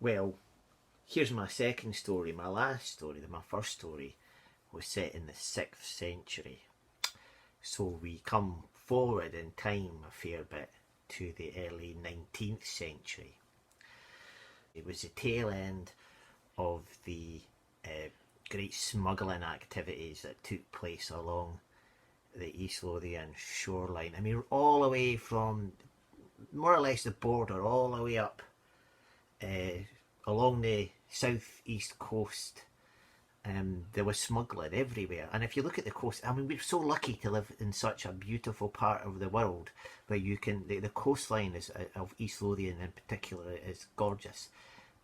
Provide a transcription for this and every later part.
Well, here's my second story. My last story, my first story, was set in the 6th century. So we come forward in time a fair bit to the early 19th century. It was the tail end of the great smuggling activities that took place along the East Lothian shoreline. I mean, all the way from more or less the border, all the way up along the southeast coast. There was smuggling everywhere, and if you look at the coast, I mean, we're so lucky to live in such a beautiful part of the world where you can, the coastline of East Lothian in particular is gorgeous,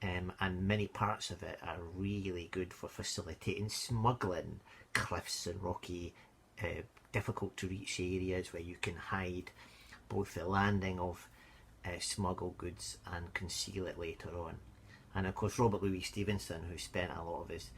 and many parts of it are really good for facilitating smuggling. Cliffs and rocky, difficult to reach areas where you can hide both the landing of smuggled goods and conceal it later on. And of course Robert Louis Stevenson, who spent a lot of his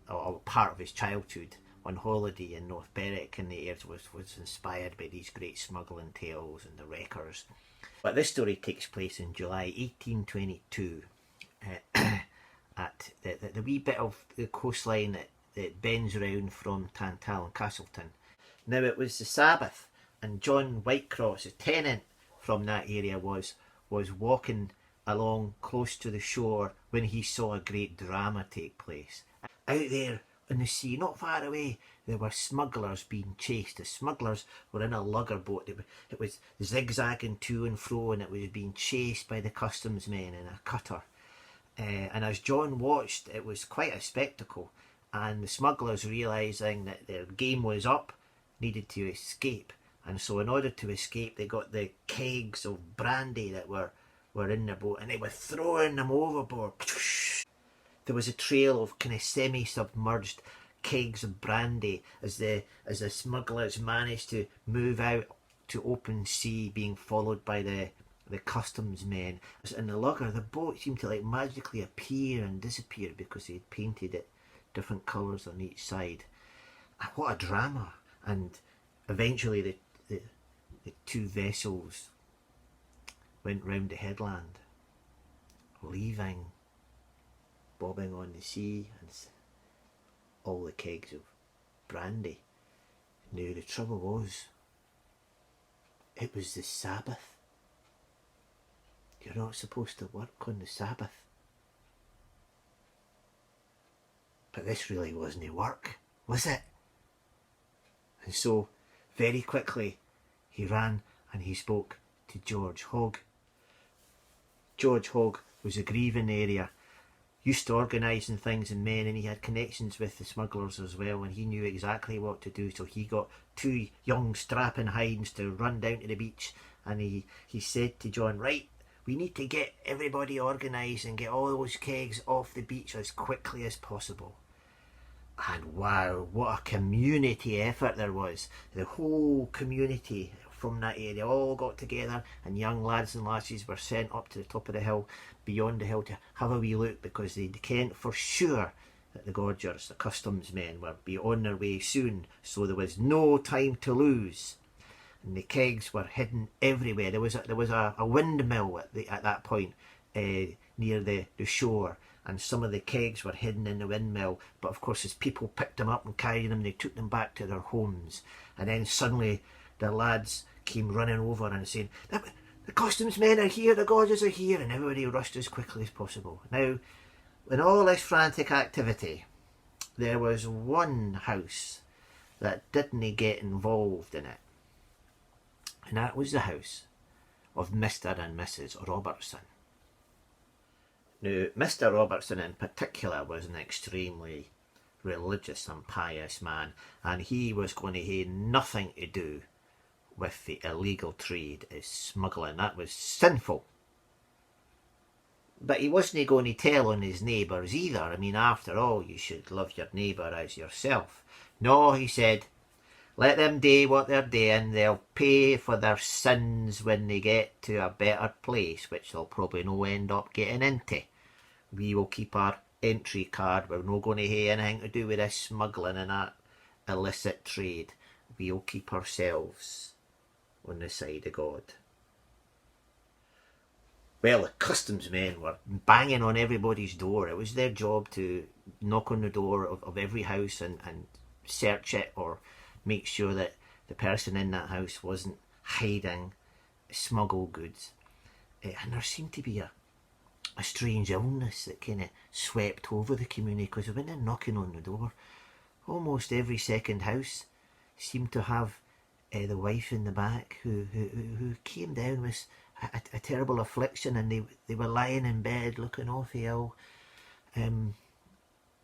or part of his childhood on holiday in North Berwick in the airs, was inspired by these great smuggling tales and the wreckers. But this story takes place in July 1822 at the wee bit of the coastline that bends round from Tantall and Castleton. Now it was the Sabbath, and John Whitecross, a tenant from that area, was walking along close to the shore when he saw a great drama take place. Out there in the sea, not far away, there were smugglers being chased. The smugglers were in a lugger boat. It was zigzagging to and fro, and it was being chased by the customs men in a cutter. And as John watched, it was quite a spectacle, and the smugglers, realising that their game was up, needed to escape. And so in order to escape, they got the kegs of brandy that were in the boat, and they were throwing them overboard. There was a trail of kind of semi-submerged kegs of brandy as the smugglers managed to move out to open sea, being followed by the customs men. In the lugger, the boat seemed to like magically appear and disappear because they had painted it different colours on each side. What a drama! And eventually the two vessels went round the headland, leaving, bobbing on the sea, and all the kegs of brandy. Now the trouble was, it was the Sabbath. You're not supposed to work on the Sabbath. But this really wasn't work, was it? And so, very quickly, he ran and he spoke to George Hogg. George Hogg was a grieving area, used to organising things and men, and he had connections with the smugglers as well, and he knew exactly what to do. So he got two young strapping hinds to run down to the beach, and he said to John, right, we need to get everybody organised and get all those kegs off the beach as quickly as possible. And wow, what a community effort there was. The whole community from that area all got together, and young lads and lasses were sent up to the top of the hill, beyond the hill, to have a wee look, because they'd kent for sure that the Gorgers, the customs men, would be on their way soon. So there was no time to lose, and the kegs were hidden everywhere. There was a windmill at that point near the shore, and some of the kegs were hidden in the windmill. But of course, as people picked them up and carried them, they took them back to their homes. And then suddenly the lads came running over and saying, the customs men are here, the Gorgers are here, and everybody rushed as quickly as possible. Now, in all this frantic activity, there was one house that didn't get involved in it, and that was the house of Mr. and Mrs. Robertson. Now, Mr. Robertson in particular was an extremely religious and pious man, and he was going to have nothing to do with the illegal trade as smuggling. That was sinful. But he wasn't going to tell on his neighbours either. I mean, after all, you should love your neighbour as yourself. No, he said, let them do what they're doing. They'll pay for their sins when they get to a better place, which they'll probably no end up getting into. We will keep our entry card. We're not going to have anything to do with this smuggling and that illicit trade. We'll keep ourselves on the side of God. Well, the customs men were banging on everybody's door. It was their job to knock on the door of every house and search it or make sure that the person in that house wasn't hiding smuggled goods. And there seemed to be a strange illness that kind of swept over the community, because when they're knocking on the door, almost every second house seemed to have the wife in the back who came down with a terrible affliction, and they were lying in bed looking awfully ill. And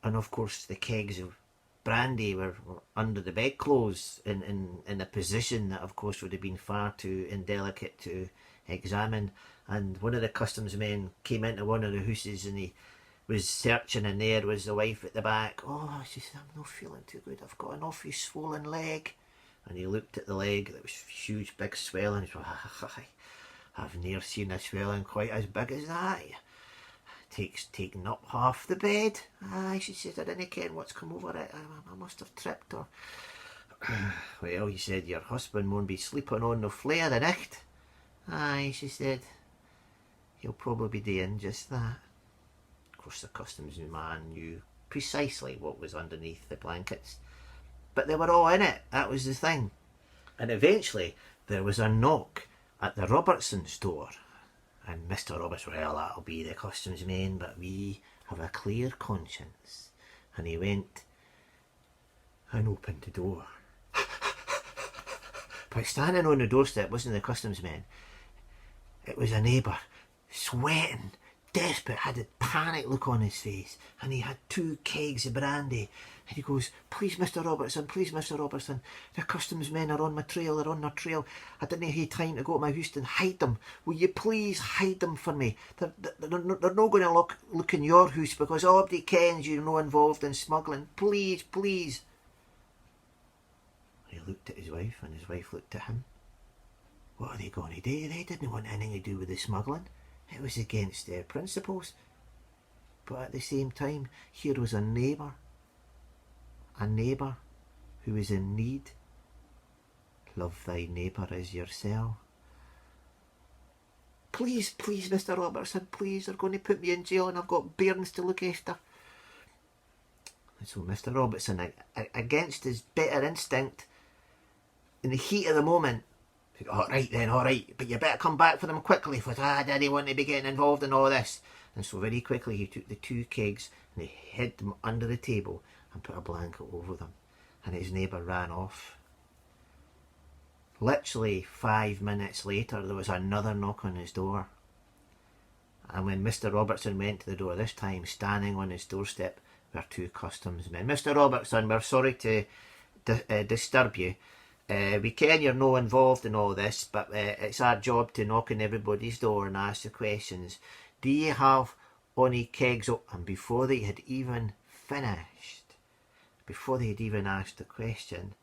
of course the kegs of brandy were under the bedclothes in a position that of course would have been far too indelicate to examine. And one of the customs men came into one of the houses and he was searching, and there was the wife at the back. "Oh," she said, "I'm not feeling too good. I've got an awfully swollen leg." And he looked at the leg. That was huge, big swelling. He said, "I've never seen a swelling quite as big as that. Taking up half the bed." "Aye," she said, "I didn't ken what's come over it. I must have tripped her." "Well," he said, "your husband won't be sleeping on the floor the night." "Aye," she said, "he'll probably be doing just that." Of course, the customs man knew precisely what was underneath the blankets, but they were all in it. That was the thing. And eventually there was a knock at the Robertsons' door, and Mr. Roberts, "Well, that'll be the customs men, but we have a clear conscience." And he went and opened the door. But standing on the doorstep wasn't the customs men. It was a neighbour, sweating, desperate, had a panic look on his face, and he had 2 kegs of brandy. And he goes, "Please, Mr. Robertson, please, Mr. Robertson, the customs men are on my trail, they're on their trail. I didn't have time to go to my house and hide them. Will you please hide them for me? They're not going to look in your house, because everybody kens you're not involved in smuggling. Please, please." He looked at his wife, and his wife looked at him. What are they going to do? They didn't want anything to do with the smuggling. It was against their principles. But at the same time, here was a neighbour who was in need. Love thy neighbour as yourself. "Please, please, Mr. Robertson, please, they're going to put me in jail and I've got bairns to look after." And so Mr. Robertson, against his better instinct, in the heat of the moment, said, "All right then, all right, but you better come back for them quickly, for I didn't want to be getting involved in all this." And so very quickly he took the 2 kegs and he hid them under the table and put a blanket over them. And his neighbour ran off. Literally 5 minutes later, there was another knock on his door. And when Mr. Robertson went to the door this time, standing on his doorstep were 2 customs men. "Mr. Robertson, we're sorry to disturb you. We ken you're no involved in all this, but it's our job to knock on everybody's door and ask the questions. Do you have any kegs up?" And before they had even finished, before they had even asked the question,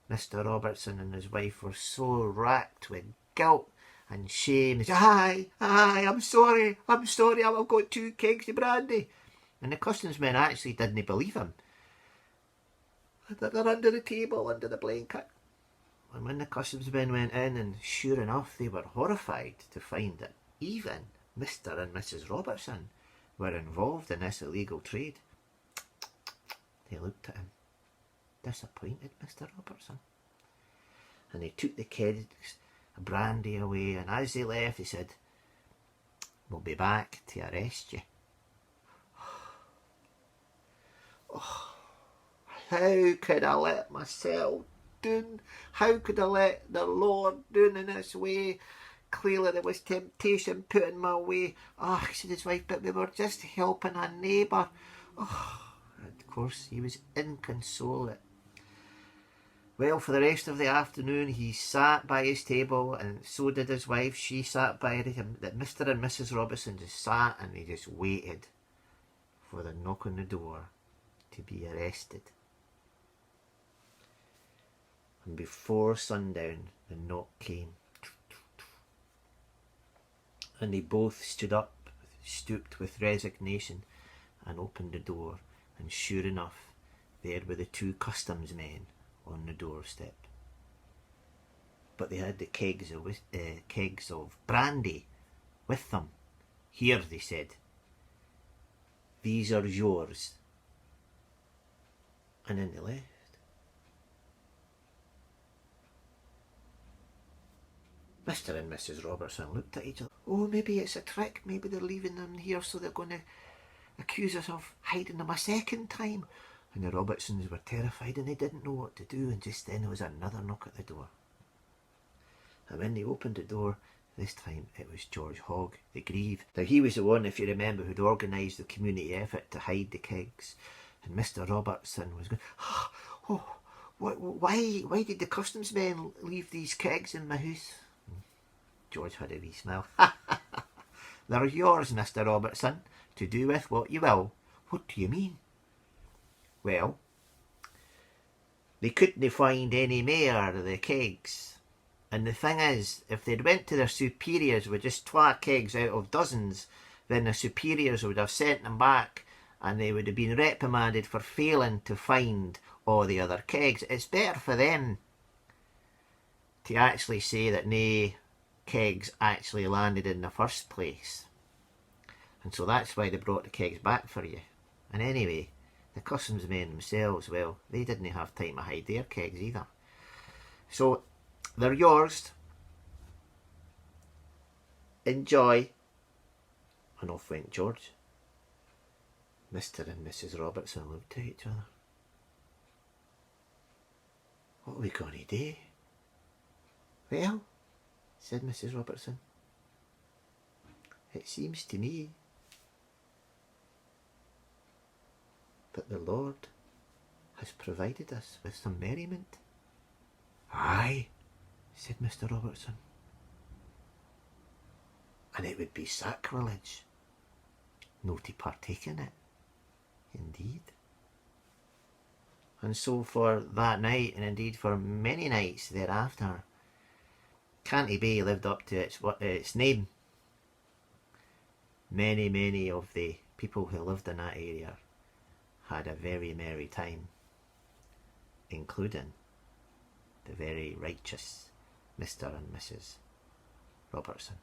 Mr. Robertson and his wife were so racked with guilt and shame. They said, "Aye, I'm sorry, I've got 2 kegs of brandy." And the customs men actually didn't believe him. "They're under the table, under the blanket." And when the customs men went in, and sure enough, they were horrified to find that even Mr. and Mrs. Robertson were involved in this illegal trade. They looked at him, disappointed, Mr. Robertson. And they took the kegs of brandy away, and as they left, they said, "We'll be back to arrest you." Oh, how could I let myself down? How could I let the Lord down in this way? Clearly there was temptation put in my way. "Oh," said his wife, "but we were just helping a neighbour." Oh, of course, he was inconsolable. Well, for the rest of the afternoon he sat by his table, and so did his wife. She sat by him. That Mr. and Mrs. Robertson just sat and they just waited for the knock on the door to be arrested. And before sundown the knock came, and they both stood up, stooped with resignation, and opened the door. And sure enough, there were the 2 customs men on the doorstep. But they had the kegs of brandy with them, "Here," they said, "these are yours." And then they left. Mr. and Mrs. Robertson looked at each other. "Oh, maybe it's a trick. Maybe they're leaving them here so they're going to accuse us of hiding them a second time." And the Robertsons were terrified and they didn't know what to do, and just then there was another knock at the door. And when they opened the door, this time it was George Hogg, the Grieve. Now he was the one, if you remember, who'd organised the community effort to hide the kegs. And Mr. Robertson was going, "Oh, why did the customs men leave these kegs in my house?" George had a wee smile. "They're yours, Mr. Robertson, to do with what you will." "What do you mean?" "Well, they couldn't find any more of the kegs. And the thing is, if they'd went to their superiors with just 2 kegs out of dozens, then their superiors would have sent them back and they would have been reprimanded for failing to find all the other kegs. It's better for them to actually say that no kegs actually landed in the first place. And so that's why they brought the kegs back for you. And anyway, the customs men themselves, well, they didn't have time to hide their kegs either. So they're yours. Enjoy." And off went George. Mr. and Mrs. Robertson looked at each other. "What are we going to do?" "Well," said Mrs. Robertson, "it seems to me that the Lord has provided us with some merriment." "Aye," said Mr. Robertson, "and it would be sacrilege no to partake in it, indeed." And so for that night, and indeed for many nights thereafter, Canty Bay lived up to its name. Many of the people who lived in that area had a very merry time, including the very righteous Mr. and Mrs. Robertson.